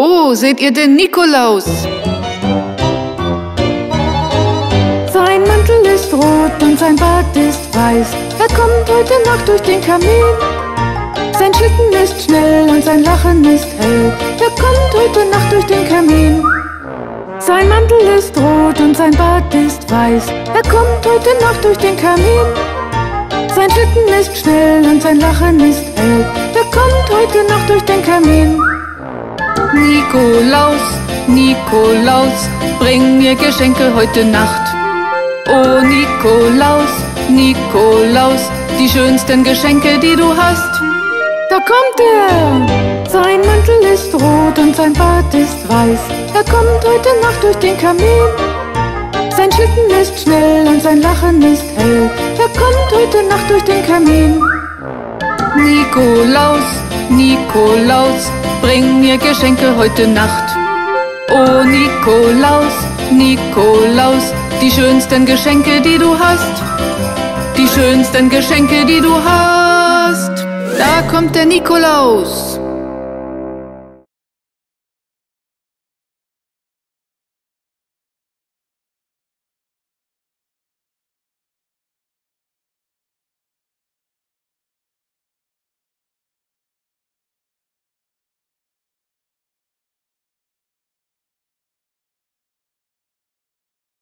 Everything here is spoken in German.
Oh, seht ihr den Nikolaus? Sein Mantel ist rot und sein Bart ist weiß. Er kommt heute Nacht durch den Kamin. Sein Schlitten ist schnell und sein Lachen ist hell. Er kommt heute Nacht durch den Kamin. Sein Mantel ist rot und sein Bart ist weiß. Er kommt heute Nacht durch den Kamin. Sein Schlitten ist schnell und sein Lachen ist hell. Er kommt heute Nacht durch den Kamin. Nikolaus, Nikolaus, bring mir Geschenke heute Nacht. Oh Nikolaus, Nikolaus, die schönsten Geschenke, die du hast. Da kommt er! Sein Mantel ist rot und sein Bart ist weiß. Er kommt heute Nacht durch den Kamin. Sein Schlitten ist schnell und sein Lachen ist hell. Er kommt heute Nacht durch den Kamin. Nikolaus, Nikolaus, bring mir Geschenke heute Nacht. Oh Nikolaus, Nikolaus, die schönsten Geschenke, die du hast. Die schönsten Geschenke, die du hast. Da kommt der Nikolaus.